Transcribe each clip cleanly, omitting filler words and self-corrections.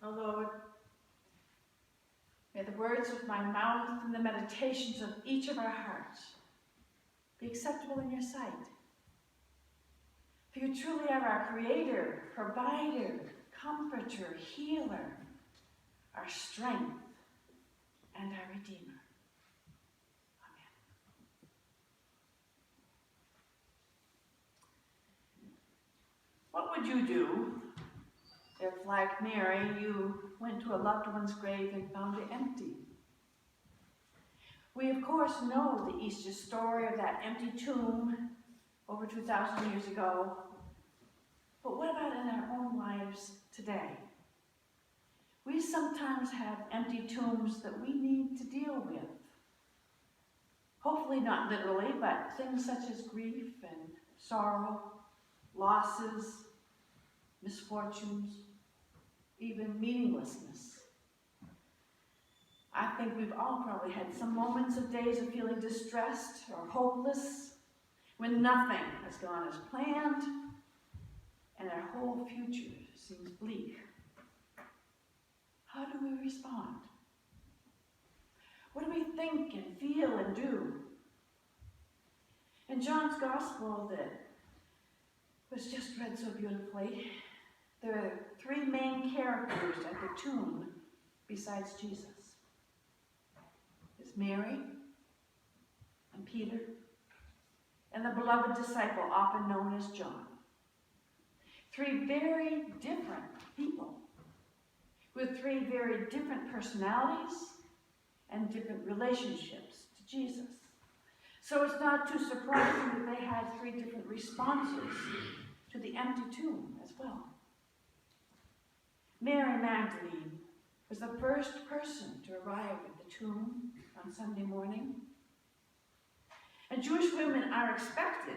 O Lord, may the words of my mouth and the meditations of each of our hearts be acceptable in your sight. For you truly are our Creator, Provider, Comforter, Healer, our strength, and our Redeemer. Amen. What would you do if, like Mary, you went to a loved one's grave and found it empty? We, of course, know the Easter story of that empty tomb over 2,000 years ago. But what about in our own lives today? We sometimes have empty tombs that we need to deal with. Hopefully not literally, but things such as grief and sorrow, losses, misfortunes, even meaninglessness. I think we've all probably had some moments of days of feeling distressed or hopeless when nothing has gone as planned and our whole future seems bleak. How do we respond? What do we think and feel and do? In John's Gospel that was just read so beautifully, there are three main characters at the tomb besides Jesus. It's Mary and Peter and the beloved disciple often known as John. Three very different people with three very different personalities and different relationships to Jesus. So it's not too surprising that they had three different responses to the empty tomb as well. Mary Magdalene was the first person to arrive at the tomb on Sunday morning. And Jewish women are expected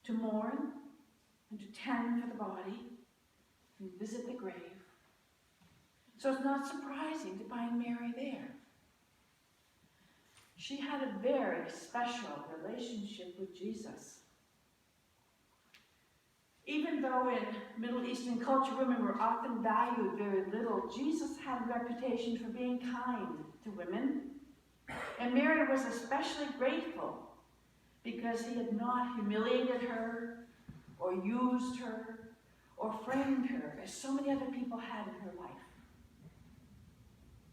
to mourn and to tend for the body and visit the grave. So it's not surprising to find Mary there. She had a very special relationship with Jesus. Even though in Middle Eastern culture women were often valued very little, Jesus had a reputation for being kind to women. And Mary was especially grateful because he had not humiliated her or used her or framed her as so many other people had in her life.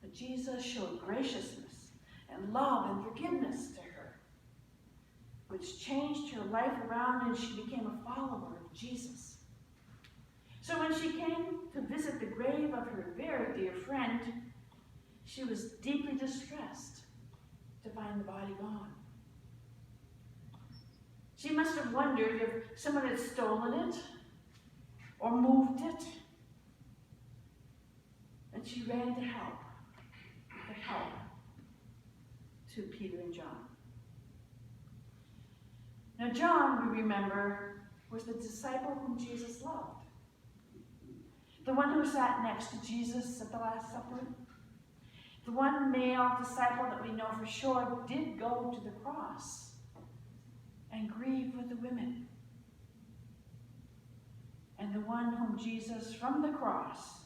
But Jesus showed graciousness and love and forgiveness to her, which changed her life around and she became a follower of Jesus. So when she came to visit the grave of her very dear friend, she was deeply distressed to find the body gone. She must have wondered if someone had stolen it or moved it. And she ran to help to Peter and John. Now John, we remember, was the disciple whom Jesus loved. The one who sat next to Jesus at the Last Supper. The one male disciple that we know for sure did go to the cross and grieve with the women. And the one whom Jesus, from the cross,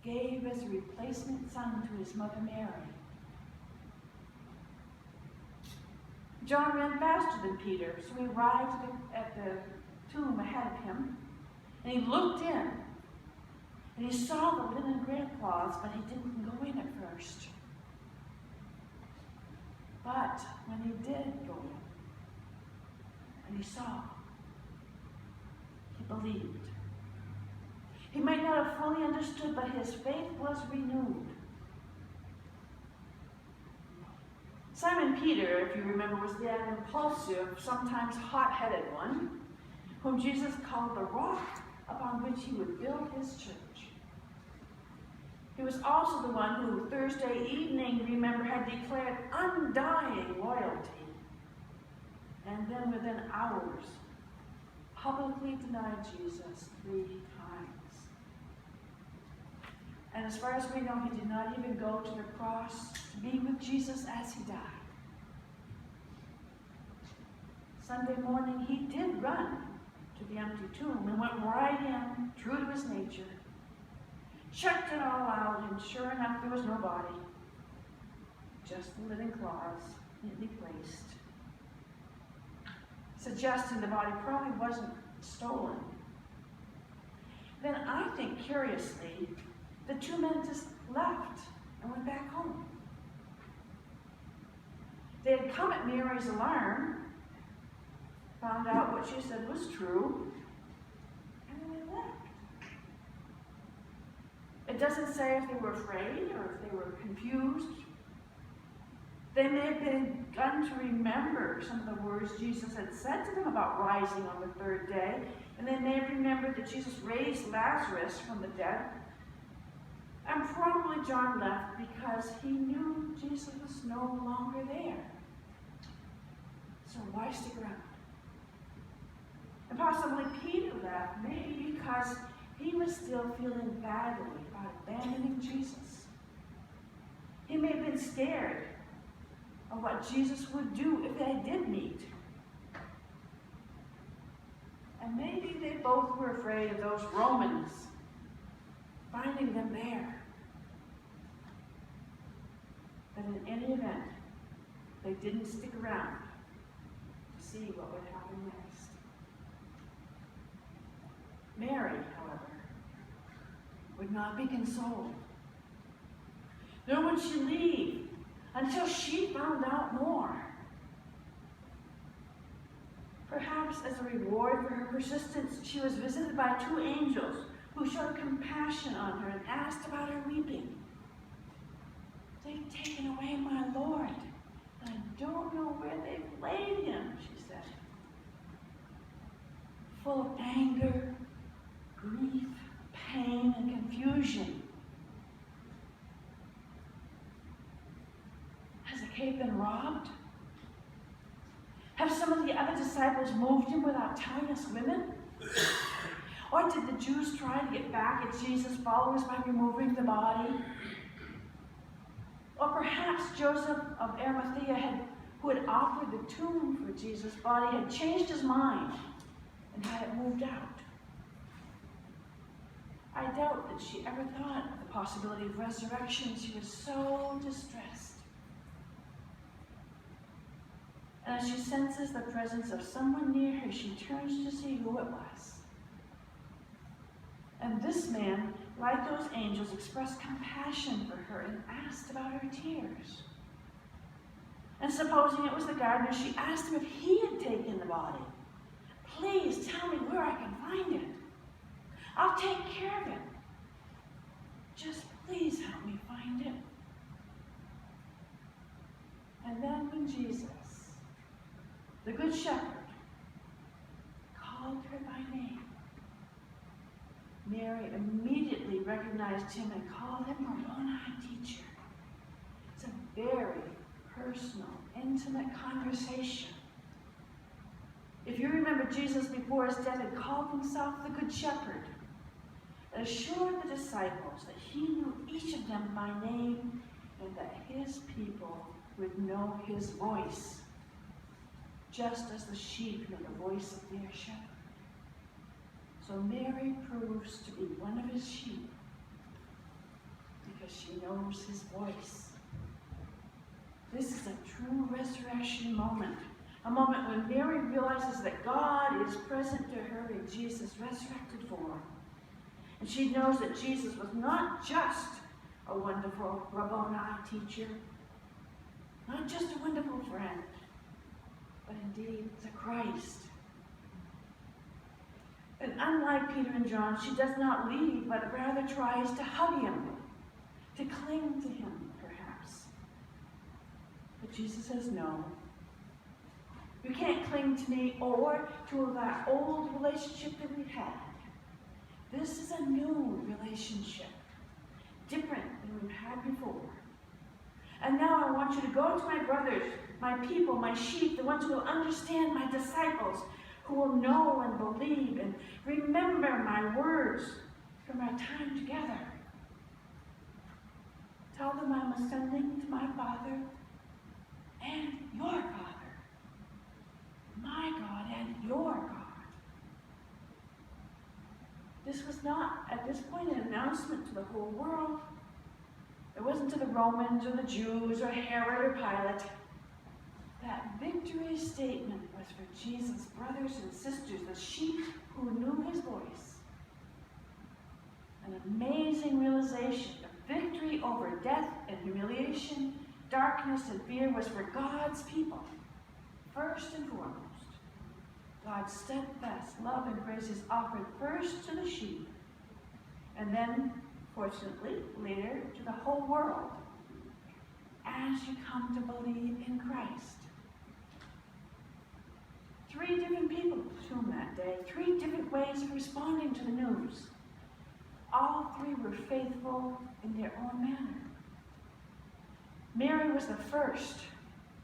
gave as a replacement son to his mother Mary. John ran faster than Peter, so he arrived at the tomb ahead of him, and he looked in, and he saw the linen grave cloths, but he didn't go in at first. But when he did go in, and he saw, he believed. He might not have fully understood, but his faith was renewed. Simon Peter, if you remember, was the impulsive, sometimes hot-headed one, whom Jesus called the rock upon which he would build his church. He was also the one who Thursday evening, remember, had declared undying loyalty, and then within hours, publicly denied Jesus 3 times. And as far as we know, he did not even go to the cross to be with Jesus as he died. Sunday morning, he did run to the empty tomb and went right in, true to his nature, checked it all out, and sure enough, there was no body. Just the linen cloths, neatly placed, suggesting the body probably wasn't stolen. Then I think, curiously, the two men just left and went back home. They had come at Mary's alarm, found out what she said was true, and then they left. It doesn't say if they were afraid or if they were confused. They may have begun to remember some of the words Jesus had said to them about rising on the third day, and they may have remembered that Jesus raised Lazarus from the dead. And probably John left because he knew Jesus was no longer there. So why stick around? And possibly Peter left, maybe because he was still feeling badly about abandoning Jesus. He may have been scared of what Jesus would do if they did meet. And maybe they both were afraid of those Romans finding them there. But in any event, they didn't stick around to see what would happen next. Mary, however, would not be consoled. Nor would she leave until she found out more. Perhaps as a reward for her persistence, she was visited by two angels who showed compassion on her and asked about her weeping. "They've taken away my Lord, and I don't know where they've laid him," she said. Full of anger, grief, pain, and confusion. Has the cave been robbed? Have some of the other disciples moved him without telling us women? Or did the Jews try to get back at Jesus' followers by removing the body? Or perhaps Joseph of Arimathea, who had offered the tomb for Jesus' body, had changed his mind and had it moved out. I doubt that she ever thought of the possibility of resurrection. She was so distressed. And as she senses the presence of someone near her, she turns to see who it was. And this man, like those angels, expressed compassion for her and asked about her tears. And supposing it was the gardener, she asked him if he had taken the body. "Please tell me where I can find it. I'll take care of it. Just please help me find it." And then when Jesus, the Good Shepherd, called her by name, Mary immediately recognized him and called him Rabboni, teacher. It's a very personal, intimate conversation. If you remember, Jesus before his death had called himself the Good Shepherd and assured the disciples that he knew each of them by name and that his people would know his voice, just as the sheep know the voice of their shepherd. So Mary proves to be one of his sheep because she knows his voice. This is a true resurrection moment, a moment when Mary realizes that God is present to her in Jesus' resurrected form. And she knows that Jesus was not just a wonderful Rabboni teacher, not just a wonderful friend, but indeed the Christ. And unlike Peter and John, she does not leave, but rather tries to hug him, to cling to him, perhaps. But Jesus says, "No. You can't cling to me or to that old relationship that we've had. This is a new relationship, different than we've had before. And now I want you to go to my brothers, my people, my sheep, the ones who will understand, my disciples, who will know and believe and remember my words from our time together. Tell them I'm ascending to my Father and your Father, my God and your God." this was not, at this point, an announcement to the whole world. It wasn't to the Romans or the Jews or Herod or Pilate. That victory statement was for Jesus' brothers and sisters, the sheep who knew his voice. An amazing realization of victory over death and humiliation, darkness and fear was for God's people, first and foremost. God's steadfast love and grace is offered first to the sheep, and then, fortunately, later to the whole world, as you come to believe in Christ. 3 different people tuned that day, 3 different ways of responding to the news. All 3 were faithful in their own manner. Mary was the first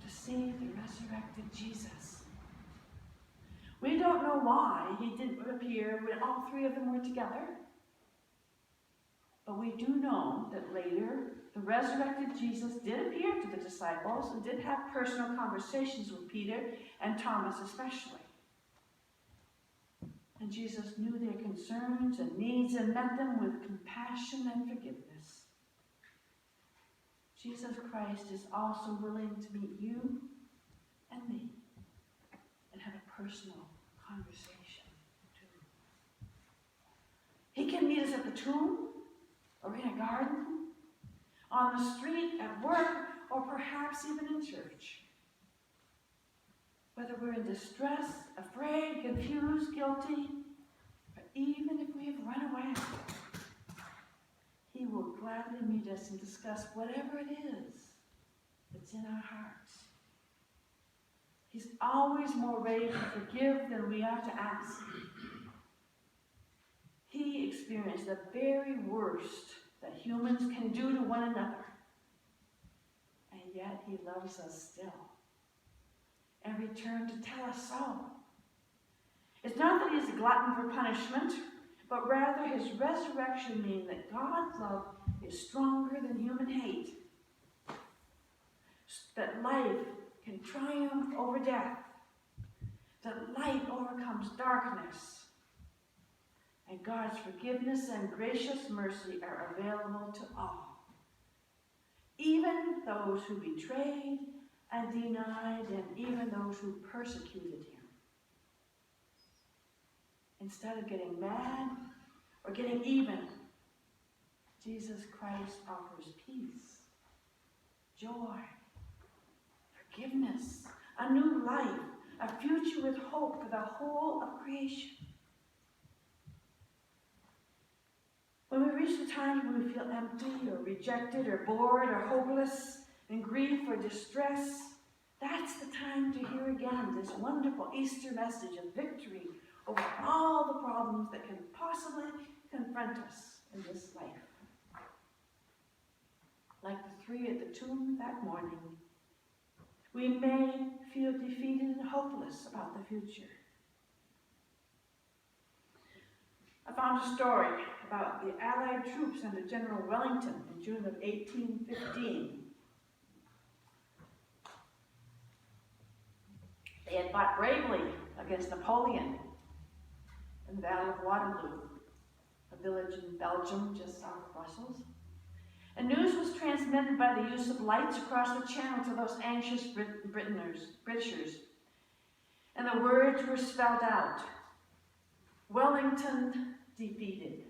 to see the resurrected Jesus. We don't know why he didn't appear when all 3 of them were together, but we do know that later the resurrected Jesus did appear to the disciples and did have personal conversations with Peter and Thomas especially. And Jesus knew their concerns and needs and met them with compassion and forgiveness. Jesus Christ is also willing to meet you and me and have a personal conversation too. He can meet us at the tomb, or in a garden, on the street, at work, or perhaps even in church. Whether we're in distress, afraid, confused, guilty, or even if we have run away, he will gladly meet us and discuss whatever it is that's in our hearts. He's always more ready to forgive than we are to ask. He experienced the very worst that humans can do to one another. And yet he loves us still and returned to tell us so. It's not that he's a glutton for punishment, but rather his resurrection means that God's love is stronger than human hate. That life can triumph over death. That light overcomes darkness. And God's forgiveness and gracious mercy are available to all. Even those who betrayed and denied, and even those who persecuted him. Instead of getting mad or getting even, Jesus Christ offers peace, joy, forgiveness, a new life, a future with hope for the whole of creation. When we reach the times when we feel empty or rejected or bored or hopeless, in grief or distress, that's the time to hear again this wonderful Easter message of victory over all the problems that can possibly confront us in this life. Like the 3 at the tomb that morning, we may feel defeated and hopeless about the future. I found a story about the Allied troops under General Wellington in June of 1815. They had fought bravely against Napoleon in the Battle of Waterloo, a village in Belgium just south of Brussels. And news was transmitted by the use of lights across the channel to those anxious Britishers. And the words were spelled out: Wellington defeated.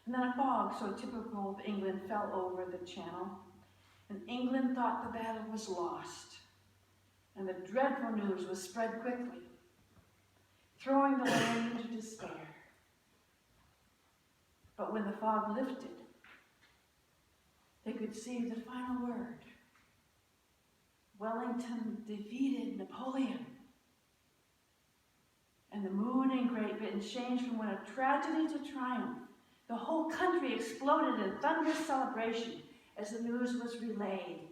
And then a fog so typical of England fell over the channel, and England thought the battle was lost. And the dreadful news was spread quickly, throwing the land into despair. But when the fog lifted, they could see the final word: Wellington defeated Napoleon. And the mood in Great Britain changed from one of tragedy to triumph. The whole country exploded in thunderous celebration as the news was relayed.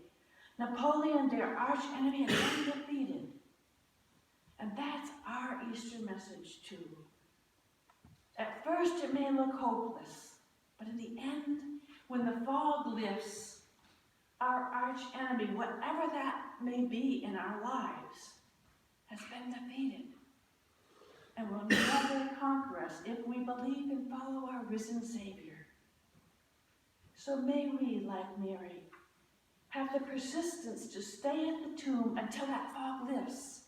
Napoleon, their arch enemy, had been defeated. And that's our Easter message too. At first it may look hopeless, but in the end, when the fog lifts, our arch enemy, whatever that may be in our lives, has been defeated and will never conquer us if we believe and follow our risen Savior. So may we, like Mary, have the persistence to stay at the tomb until that fog lifts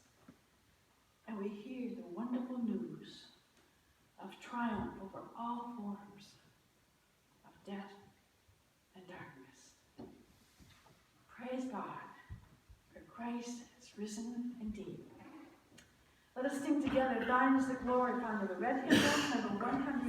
and we hear the wonderful news of triumph over all forms of death and darkness. Praise God, for Christ is risen indeed. Let us sing together, Thine is the Glory, found in the red hymn, number 100.